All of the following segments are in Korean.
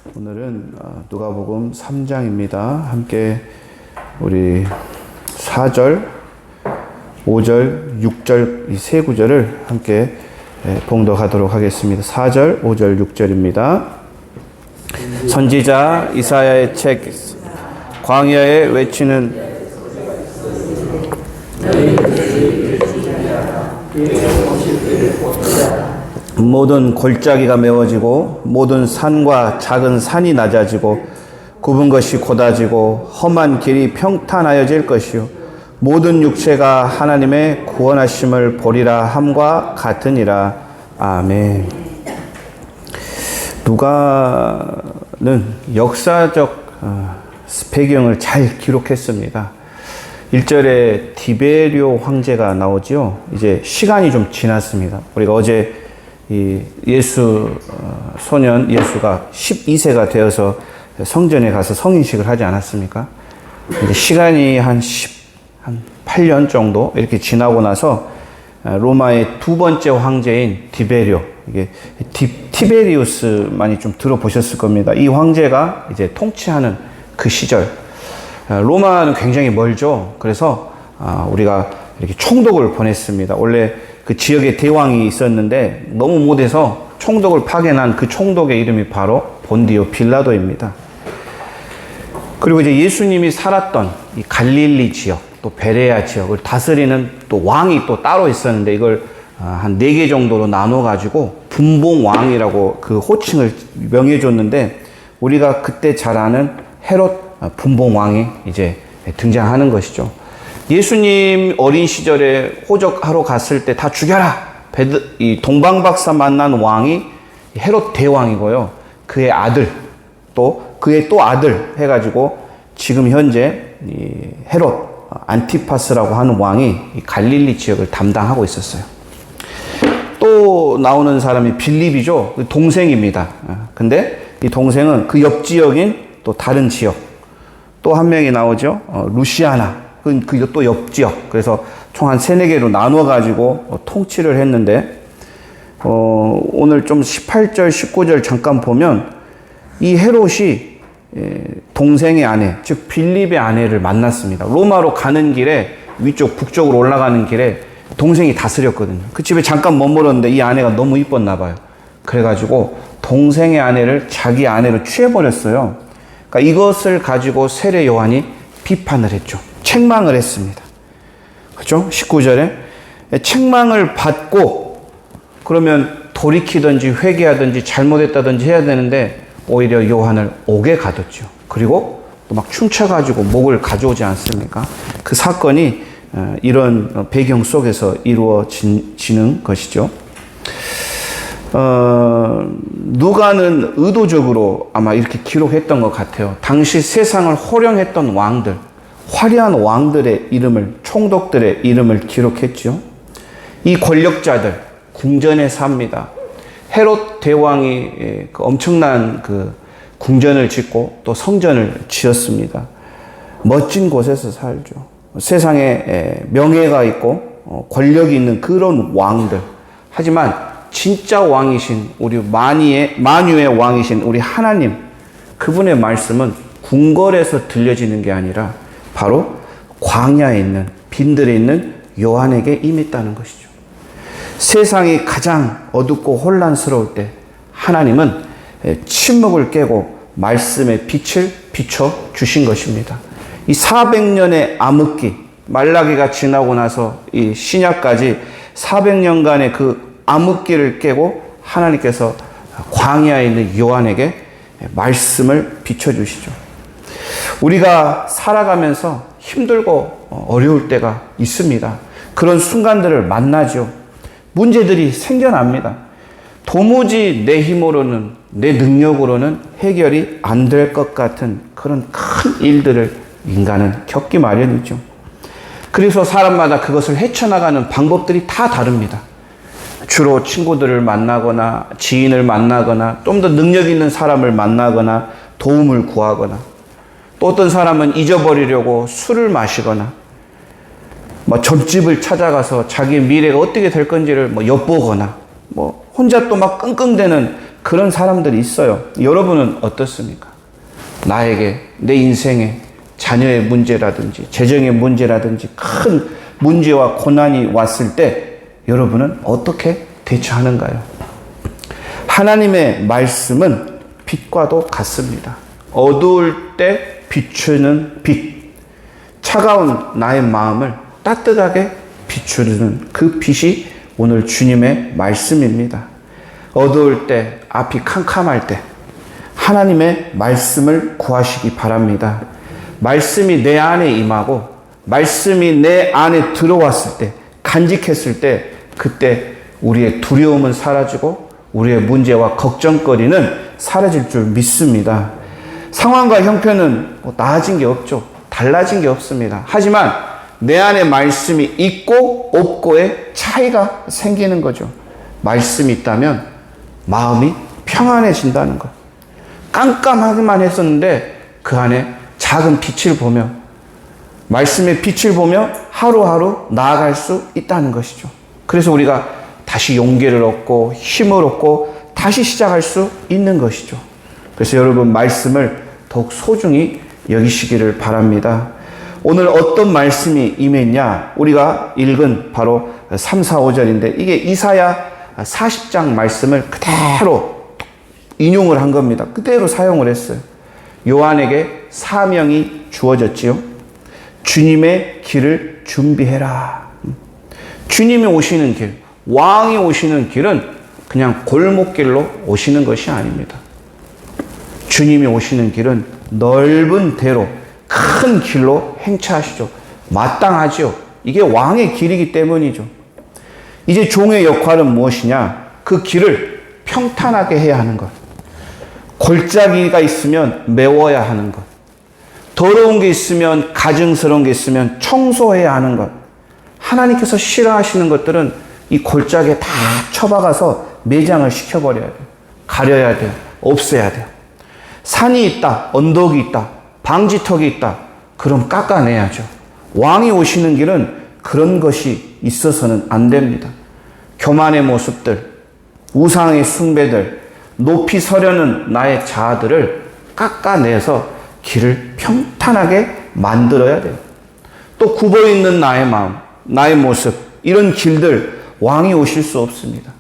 오늘은 누가복음 3장입니다. 함께 우리 4절, 5절, 6절 이 세 구절을 함께 봉독하도록 하겠습니다. 4절, 5절, 6절입니다. 선지자 이사야의 책 광야에 외치는 모든 골짜기가 메워지고 모든 산과 작은 산이 낮아지고 굽은 것이 곧아지고 험한 길이 평탄하여질 것이요 모든 육체가 하나님의 구원하심을 보리라 함과 같으니라. 아멘. 누가는 역사적 배경을 잘 기록했습니다. 1절에 디베리오 황제가 나오지요. 이제 시간이 좀 지났습니다. 우리가 어제 이 소년 예수가 12세가 되어서 성전에 가서 성인식을 하지 않았습니까? 이제 시간이 한 8년 정도 이렇게 지나고 나서 로마의 두 번째 황제인 디베리오, 이게 티베리우스 많이 좀 들어보셨을 겁니다. 이 황제가 이제 통치하는 그 시절, 로마는 굉장히 멀죠. 그래서 우리가 이렇게 총독을 보냈습니다. 원래 그 지역에 대왕이 있었는데 너무 못해서 총독을 파견한 그 총독의 이름이 바로 본디오 빌라도입니다. 그리고 이제 예수님이 살았던 이 갈릴리 지역, 또 베레아 지역을 다스리는 또 왕이 또 따로 있었는데 이걸 한 4개 정도로 나눠가지고 분봉왕이라고 그 호칭을 명해줬는데 우리가 그때 잘 아는 헤롯 분봉왕이 이제 등장하는 것이죠. 예수님 어린 시절에 호적하러 갔을 때 다 죽여라! 이 동방박사 만난 왕이 헤롯 대왕이고요. 그의 아들, 또 그의 또 아들 해가지고 지금 현재 이 헤롯 안티파스라고 하는 왕이 이 갈릴리 지역을 담당하고 있었어요. 또 나오는 사람이 빌립이죠. 동생입니다. 근데 이 동생은 그 옆 지역인 또 다른 지역. 또 한 명이 나오죠. 루시아나. 그 또 옆 지역. 그래서 총 한 3-4개로 나눠가지고 통치를 했는데, 오늘 좀 18절, 19절 잠깐 보면 이 헤롯이 동생의 아내, 즉 빌립의 아내를 만났습니다. 로마로 가는 길에 위쪽 북쪽으로 올라가는 길에 동생이 다스렸거든요. 그 집에 잠깐 머물렀는데 이 아내가 너무 이뻤나 봐요. 그래가지고 동생의 아내를 자기 아내로 취해버렸어요. 그러니까 이것을 가지고 세례 요한이 비판을 했죠. 책망을 했습니다. 그렇죠? 19절에 책망을 받고 그러면 돌이키든지 회개하든지 잘못했다든지 해야 되는데 오히려 요한을 옥에 가뒀죠. 그리고 또 막 춤춰가지고 목을 가져오지 않습니까? 그 사건이 이런 배경 속에서 이루어지는 것이죠. 누가는 의도적으로 아마 이렇게 기록했던 것 같아요. 당시 세상을 호령했던 왕들, 화려한 왕들의 이름을, 총독들의 이름을 기록했죠. 이 권력자들, 궁전에 삽니다. 헤롯 대왕이 그 엄청난 그 궁전을 짓고 또 성전을 지었습니다. 멋진 곳에서 살죠. 세상에 명예가 있고 권력이 있는 그런 왕들. 하지만 진짜 왕이신 우리 만유의 왕이신 우리 하나님, 그분의 말씀은 궁궐에서 들려지는 게 아니라 바로 광야에 있는 빈들에 있는 요한에게 임했다는 것이죠. 세상이 가장 어둡고 혼란스러울 때 하나님은 침묵을 깨고 말씀의 빛을 비춰 주신 것입니다. 이 400년의 암흑기, 말라기가 지나고 나서 이 신약까지 400년간의 그 암흑기를 깨고 하나님께서 광야에 있는 요한에게 말씀을 비춰주시죠. 우리가 살아가면서 힘들고 어려울 때가 있습니다. 그런 순간들을 만나죠. 문제들이 생겨납니다. 도무지 내 힘으로는, 내 능력으로는 해결이 안 될 것 같은 그런 큰 일들을 인간은 겪기 마련이죠. 그래서 사람마다 그것을 헤쳐나가는 방법들이 다 다릅니다. 주로 친구들을 만나거나 지인을 만나거나 좀 더 능력 있는 사람을 만나거나 도움을 구하거나 또 어떤 사람은 잊어버리려고 술을 마시거나 점집을 찾아가서 자기의 미래가 어떻게 될 건지를 엿보거나 혼자 또 막 끙끙대는 그런 사람들이 있어요. 여러분은 어떻습니까? 나에게, 내 인생에 자녀의 문제라든지 재정의 문제라든지 큰 문제와 고난이 왔을 때 여러분은 어떻게 대처하는가요? 하나님의 말씀은 빛과도 같습니다. 어두울 때 비추는 빛. 차가운 나의 마음을 따뜻하게 비추는 그 빛이 오늘 주님의 말씀입니다. 어두울 때, 앞이 캄캄할 때 하나님의 말씀을 구하시기 바랍니다. 말씀이 내 안에 임하고 말씀이 내 안에 들어왔을 때, 간직했을 때, 그때 우리의 두려움은 사라지고 우리의 문제와 걱정거리는 사라질 줄 믿습니다. 상황과 형편은 나아진 게 없죠. 달라진 게 없습니다. 하지만 내 안에 말씀이 있고 없고의 차이가 생기는 거죠. 말씀이 있다면 마음이 평안해진다는 것. 깜깜하기만 했었는데 그 안에 작은 빛을 보며, 말씀의 빛을 보며 하루하루 나아갈 수 있다는 것이죠. 그래서 우리가 다시 용기를 얻고 힘을 얻고 다시 시작할 수 있는 것이죠. 그래서 여러분 말씀을 더욱 소중히 여기시기를 바랍니다. 오늘 어떤 말씀이 임했냐? 우리가 읽은 바로 3, 4, 5절인데 이게 이사야 40장 말씀을 그대로 인용을 한 겁니다. 그대로 사용을 했어요. 요한에게 사명이 주어졌지요. 주님의 길을 준비해라. 주님이 오시는 길, 왕이 오시는 길은 그냥 골목길로 오시는 것이 아닙니다. 주님이 오시는 길은 넓은 대로 큰 길로 행차하시죠. 마땅하죠. 이게 왕의 길이기 때문이죠. 이제 종의 역할은 무엇이냐? 그 길을 평탄하게 해야 하는 것. 골짜기가 있으면 메워야 하는 것. 더러운 게 있으면, 가증스러운 게 있으면 청소해야 하는 것. 하나님께서 싫어하시는 것들은 이 골짜기에 다 쳐박아서 매장을 시켜버려야 돼요. 가려야 돼요. 없애야 돼요. 산이 있다, 언덕이 있다, 방지턱이 있다. 그럼 깎아내야죠. 왕이 오시는 길은 그런 것이 있어서는 안 됩니다. 교만의 모습들, 우상의 숭배들, 높이 서려는 나의 자아들을 깎아내서 길을 평탄하게 만들어야 돼요. 또 굽어있는 나의 마음, 나의 모습, 이런 길들 왕이 오실 수 없습니다.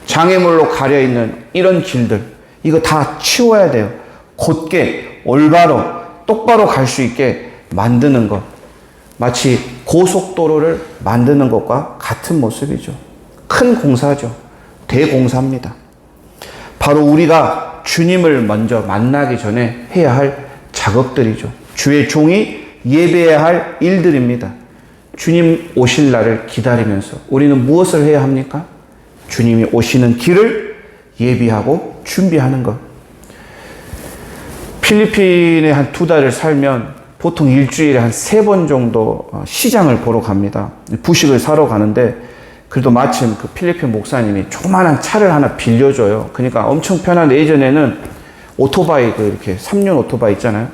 장애물로 가려있는 이런 길들, 이거 다 치워야 돼요. 곧게 올바로 똑바로 갈 수 있게 만드는 것, 마치 고속도로를 만드는 것과 같은 모습이죠. 큰 공사죠. 대공사입니다. 바로 우리가 주님을 먼저 만나기 전에 해야 할 작업들이죠. 주의 종이 예배해야 할 일들입니다. 주님 오실 날을 기다리면서 우리는 무엇을 해야 합니까? 주님이 오시는 길을 예비하고 준비하는 것. 필리핀에 한 2달을 살면 보통 일주일에 한 3번 정도 시장을 보러 갑니다. 부식을 사러 가는데 그래도 마침 그 필리핀 목사님이 조그마한 차를 하나 빌려줘요. 그러니까 엄청 편한데 예전에는 오토바이, 이렇게 3륜 오토바이 있잖아요.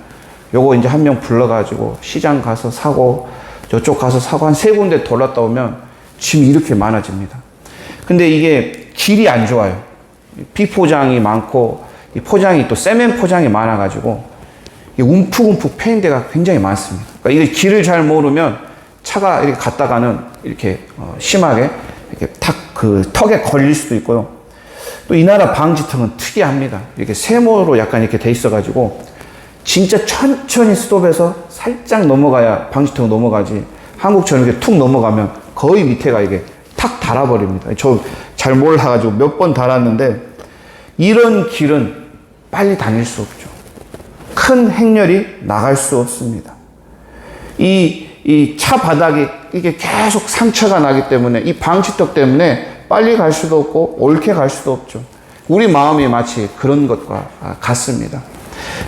요거 이제 한 명 불러가지고 시장 가서 사고 저쪽 가서 사고 한 3군데 돌았다 오면 짐이 이렇게 많아집니다. 근데 이게 길이 안 좋아요. 비포장이 많고 이 포장이 또 세멘 포장이 많아가지고 움푹움푹 패인 데가 굉장히 많습니다. 그러니까 이게 길을 잘 모르면 차가 이렇게 갔다가는 이렇게 심하게 이렇게 그 턱에 걸릴 수도 있고요. 또 이 나라 방지턱은 특이합니다. 이렇게 세모로 약간 이렇게 돼 있어가지고 진짜 천천히 스톱해서 살짝 넘어가야 방지턱 넘어가지. 한국처럼 이렇게 툭 넘어가면 거의 밑에가 이게 탁 달아버립니다. 저 잘 몰라가지고 몇 번 달았는데 이런 길은 빨리 다닐 수 없죠. 큰 행렬이 나갈 수 없습니다. 이 차 바닥이 이게 계속 상처가 나기 때문에 이 방지턱 때문에 빨리 갈 수도 없고 옳게 갈 수도 없죠. 우리 마음이 마치 그런 것과 같습니다.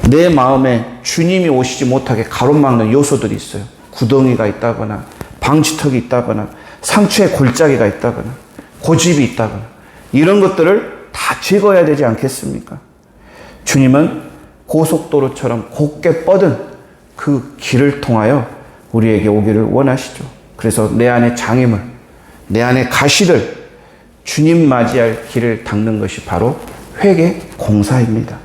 내 마음에 주님이 오시지 못하게 가로막는 요소들이 있어요. 구덩이가 있다거나 방지턱이 있다거나 상처의 골짜기가 있다거나 고집이 있다거나 이런 것들을 다 제거해야 되지 않겠습니까? 주님은 고속도로처럼 곱게 뻗은 그 길을 통하여 우리에게 오기를 원하시죠. 그래서 내 안에 장애물, 내 안에 가시를 주님 맞이할 길을 닦는 것이 바로 회개 공사입니다.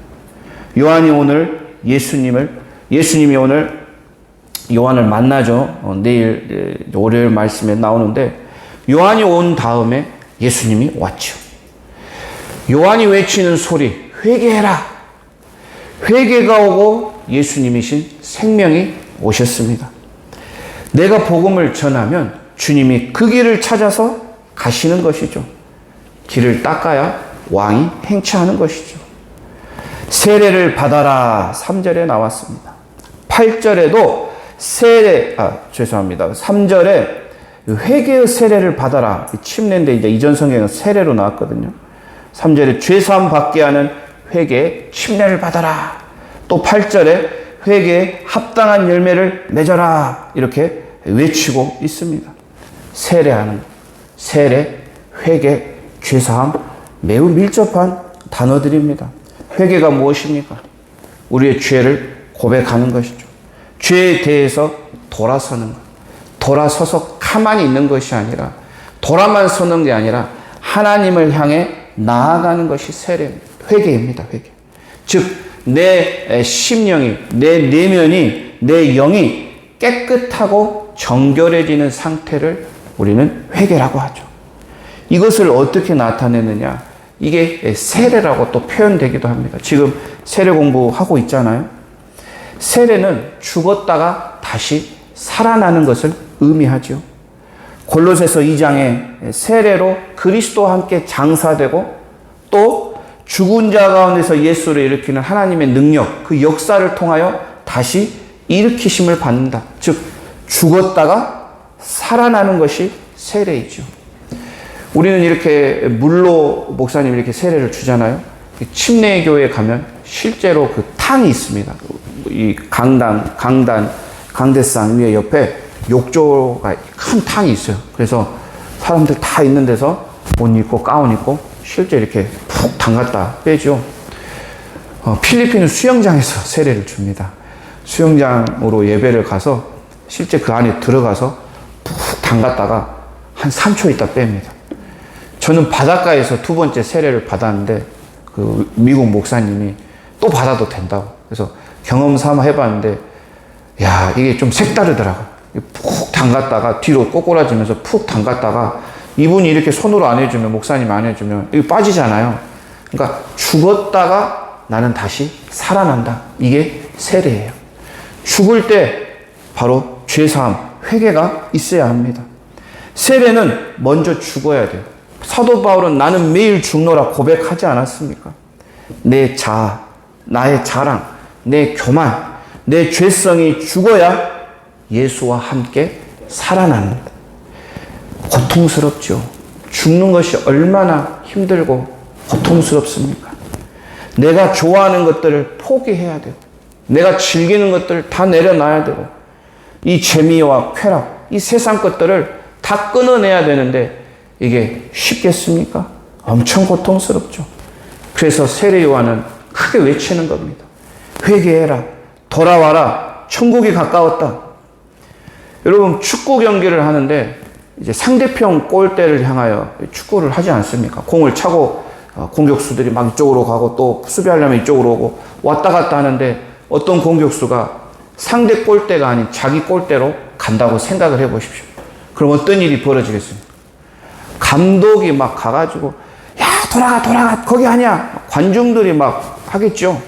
예수님이 오늘 요한을 만나죠. 내일 월요일 말씀에 나오는데 요한이 온 다음에 예수님이 왔죠. 요한이 외치는 소리, 회개해라. 회개가 오고 예수님이신 생명이 오셨습니다. 내가 복음을 전하면 주님이 그 길을 찾아서 가시는 것이죠. 길을 닦아야 왕이 행차하는 것이죠. 세례를 받아라 3절에 나왔습니다. 8절에도 3절에 회개의 세례를 받아라. 침례인데 이제 이전 성경은 세례로 나왔거든요. 3절에 죄사함 받게 하는 회개의 침례를 받아라. 또 8절에 회개에 합당한 열매를 맺어라. 이렇게 외치고 있습니다. 세례하는, 세례, 회개, 죄사함 매우 밀접한 단어들입니다. 회개가 무엇입니까? 우리의 죄를 고백하는 것이죠. 죄에 대해서 돌아서는 것. 돌아서서 가만히 있는 것이 아니라, 돌아만 서는 게 아니라 하나님을 향해 나아가는 것이 회개입니다. 회개. 즉, 내 심령이, 내 내면이, 내 영이 깨끗하고 정결해지는 상태를 우리는 회개라고 하죠. 이것을 어떻게 나타내느냐? 이게 세례라고 또 표현되기도 합니다. 지금 세례 공부하고 있잖아요. 세례는 죽었다가 다시 살아나는 것을 의미하죠. 골로새서 2장에 세례로 그리스도와 함께 장사되고 또 죽은 자 가운데서 예수를 일으키는 하나님의 능력, 그 역사를 통하여 다시 일으키심을 받는다. 즉 죽었다가 살아나는 것이 세례이죠. 우리는 이렇게 물로 목사님이 이렇게 세례를 주잖아요. 침례교회에 가면 실제로 그 탕이 있습니다. 이 강대상 위에 옆에 욕조가 큰 탕이 있어요. 그래서 사람들 다 있는 데서 옷 입고 가운 입고 실제 이렇게 푹 담갔다 빼죠. 필리핀은 수영장에서 세례를 줍니다. 수영장으로 예배를 가서 실제 그 안에 들어가서 푹 담갔다가 한 3초 있다 뺍니다. 저는 바닷가에서 두 번째 세례를 받았는데 그 미국 목사님이 또 받아도 된다고. 그래서 경험 삼아 해봤는데 야, 이게 좀 색다르더라고. 푹 담갔다가 뒤로 꼬꾸라지면서 푹 담갔다가 이분이 이렇게 손으로 안 해주면, 목사님 안 해주면 이게 빠지잖아요. 그러니까 죽었다가 나는 다시 살아난다. 이게 세례예요. 죽을 때 바로 죄사함, 회개가 있어야 합니다. 세례는 먼저 죽어야 돼요. 사도 바울은 나는 매일 죽노라 고백하지 않았습니까? 내 자아, 나의 자랑, 내 교만, 내 죄성이 죽어야 예수와 함께 살아납니다. 고통스럽죠. 죽는 것이 얼마나 힘들고 고통스럽습니까? 내가 좋아하는 것들을 포기해야 되고, 내가 즐기는 것들을 다 내려놔야 되고, 이 재미와 쾌락, 이 세상 것들을 다 끊어내야 되는데 이게 쉽겠습니까? 엄청 고통스럽죠. 그래서 세례 요한은 크게 외치는 겁니다. 회개해라. 돌아와라. 천국이 가까웠다. 여러분, 축구 경기를 하는데 이제 상대편 골대를 향하여 축구를 하지 않습니까? 공을 차고 공격수들이 막 이쪽으로 가고 또 수비하려면 이쪽으로 오고 왔다 갔다 하는데 어떤 공격수가 상대 골대가 아닌 자기 골대로 간다고 생각을 해 보십시오. 그럼 어떤 일이 벌어지겠습니까? 감독이 막 가가지고 야, 돌아가 거기 아니야. 관중들이 막 하겠죠.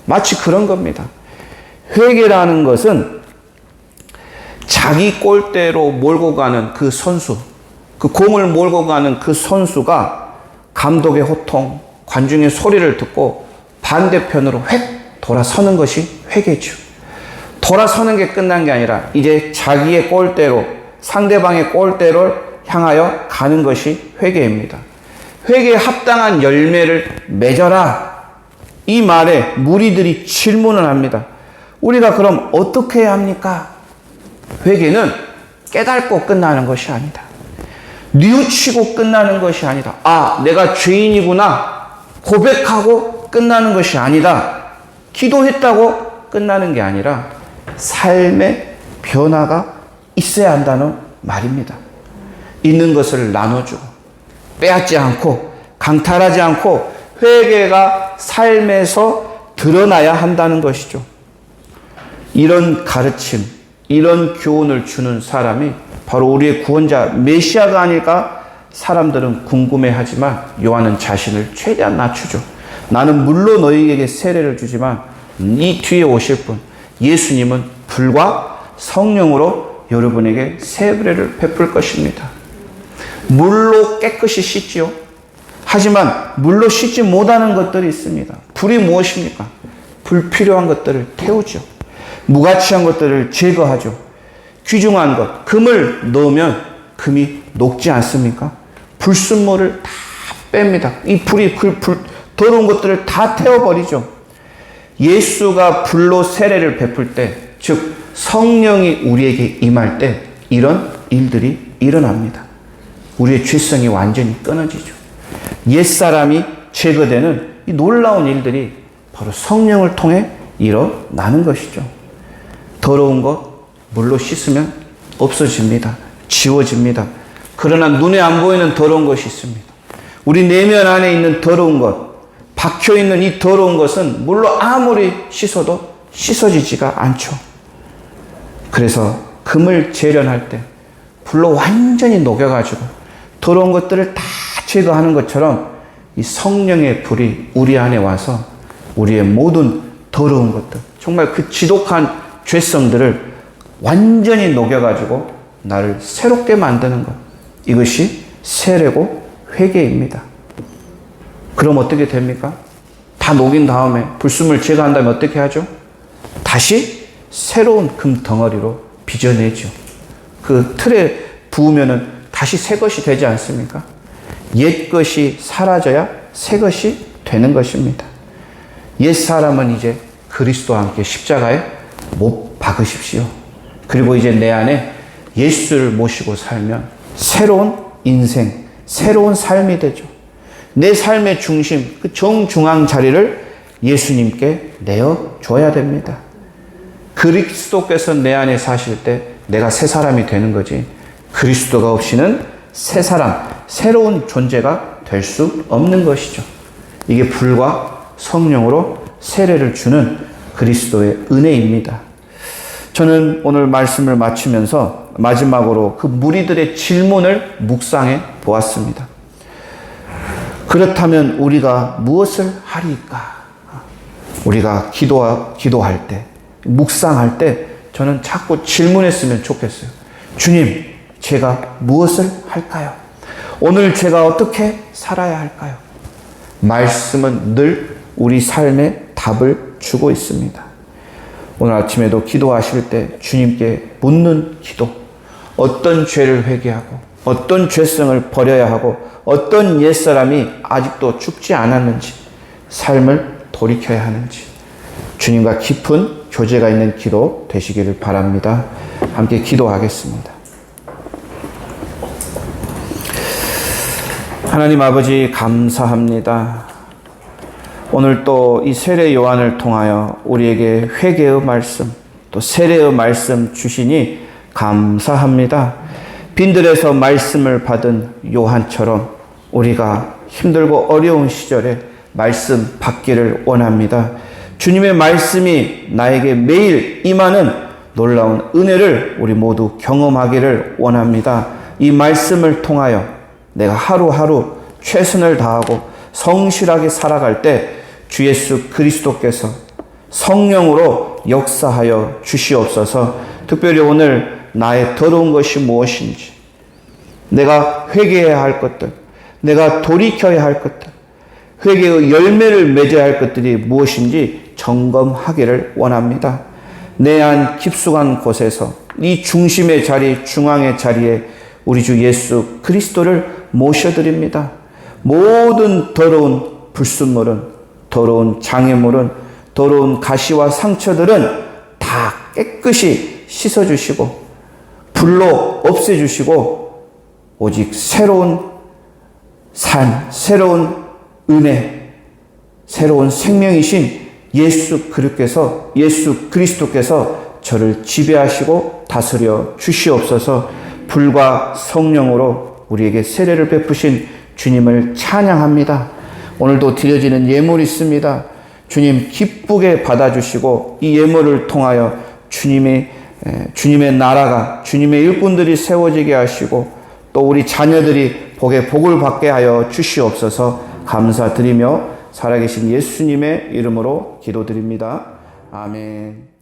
마치 그런 겁니다. 회개라는 것은 자기 골대로 몰고 가는 그 선수, 그 공을 몰고 가는 그 선수가 감독의 호통, 관중의 소리를 듣고 반대편으로 획 돌아서는 것이 회개죠. 돌아서는 게 끝난 게 아니라 이제 자기의 골대로, 상대방의 골대를 향하여 가는 것이 회개입니다. 회개에 합당한 열매를 맺어라. 이 말에 무리들이 질문을 합니다. 우리가 그럼 어떻게 해야 합니까? 회개는 깨닫고 끝나는 것이 아니다. 뉘우치고 끝나는 것이 아니다. 아, 내가 죄인이구나 고백하고 끝나는 것이 아니다. 기도했다고 끝나는 게 아니라 삶의 변화가 있어야 한다는 말입니다. 있는 것을 나눠주고 빼앗지 않고 강탈하지 않고 회개가 삶에서 드러나야 한다는 것이죠. 이런 가르침, 이런 교훈을 주는 사람이 바로 우리의 구원자 메시아가 아닐까 사람들은 궁금해하지만 요한은 자신을 최대한 낮추죠. 나는 물론 너희에게 세례를 주지만 이 뒤에 오실 분 예수님은 불과 성령으로 여러분에게 세례를 베풀 것입니다. 물로 깨끗이 씻지요. 하지만 물로 씻지 못하는 것들이 있습니다. 불이 무엇입니까? 불필요한 것들을 태우죠. 무가치한 것들을 제거하죠. 귀중한 것, 금을 넣으면 금이 녹지 않습니까? 불순물을 다 뺍니다. 이 불이 더러운 것들을 다 태워버리죠. 예수가 불로 세례를 베풀 때, 즉 성령이 우리에게 임할 때 이런 일들이 일어납니다. 우리의 죄성이 완전히 끊어지죠. 옛사람이 제거되는 이 놀라운 일들이 바로 성령을 통해 일어나는 것이죠. 더러운 것 물로 씻으면 없어집니다. 지워집니다. 그러나 눈에 안 보이는 더러운 것이 있습니다. 우리 내면 안에 있는 더러운 것, 박혀있는 이 더러운 것은 물로 아무리 씻어도 씻어지지가 않죠. 그래서 금을 재련할 때 불로 완전히 녹여가지고 더러운 것들을 다 제거하는 것처럼 이 성령의 불이 우리 안에 와서 우리의 모든 더러운 것들, 정말 그 지독한 죄성들을 완전히 녹여가지고 나를 새롭게 만드는 것. 이것이 세례고 회개입니다. 그럼 어떻게 됩니까? 다 녹인 다음에 불순물 제거한 다음에 어떻게 하죠? 다시 새로운 금 덩어리로 빚어내죠. 그 틀에 부으면은 다시 새 것이 되지 않습니까? 옛 것이 사라져야 새 것이 되는 것입니다. 옛 사람은 이제 그리스도와 함께 십자가에 못 박으십시오. 그리고 이제 내 안에 예수를 모시고 살면 새로운 인생, 새로운 삶이 되죠. 내 삶의 중심, 그 정중앙 자리를 예수님께 내어줘야 됩니다. 그리스도께서 내 안에 사실 때 내가 새 사람이 되는 거지, 그리스도가 없이는 새 사람, 새로운 존재가 될 수 없는 것이죠. 이게 불과 성령으로 세례를 주는 그리스도의 은혜입니다. 저는 오늘 말씀을 마치면서 마지막으로 그 무리들의 질문을 묵상해 보았습니다. 그렇다면 우리가 무엇을 하리까? 우리가 기도할 때, 묵상할 때 저는 자꾸 질문했으면 좋겠어요. 주님, 제가 무엇을 할까요? 오늘 제가 어떻게 살아야 할까요? 말씀은 늘 우리 삶에 답을 주고 있습니다. 오늘 아침에도 기도하실 때 주님께 묻는 기도, 어떤 죄를 회개하고 어떤 죄성을 버려야 하고 어떤 옛사람이 아직도 죽지 않았는지, 삶을 돌이켜야 하는지 주님과 깊은 교제가 있는 기도 되시기를 바랍니다. 함께 기도하겠습니다. 하나님 아버지, 감사합니다. 오늘 또 이 세례 요한을 통하여 우리에게 회개의 말씀, 또 세례의 말씀 주시니 감사합니다. 빈들에서 말씀을 받은 요한처럼 우리가 힘들고 어려운 시절에 말씀 받기를 원합니다. 주님의 말씀이 나에게 매일 임하는 놀라운 은혜를 우리 모두 경험하기를 원합니다. 이 말씀을 통하여 내가 하루하루 최선을 다하고 성실하게 살아갈 때 주 예수 그리스도께서 성령으로 역사하여 주시옵소서. 특별히 오늘 나의 더러운 것이 무엇인지, 내가 회개해야 할 것들, 내가 돌이켜야 할 것들, 회개의 열매를 맺어야 할 것들이 무엇인지 점검하기를 원합니다. 내 안 깊숙한 곳에서 이 중심의 자리, 중앙의 자리에 우리 주 예수 그리스도를 모셔드립니다. 모든 더러운 불순물은, 더러운 장애물은, 더러운 가시와 상처들은 다 깨끗이 씻어주시고 불로 없애주시고 오직 새로운 삶, 새로운 은혜, 새로운 생명이신 예수 그리스도께서 저를 지배하시고 다스려 주시옵소서. 불과 성령으로 우리에게 세례를 베푸신 주님을 찬양합니다. 오늘도 드려지는 예물이 있습니다. 주님 기쁘게 받아주시고 이 예물을 통하여 주님의 나라가, 주님의 일꾼들이 세워지게 하시고 또 우리 자녀들이 복에 복을 받게 하여 주시옵소서. 감사드리며 살아계신 예수님의 이름으로 기도드립니다. 아멘.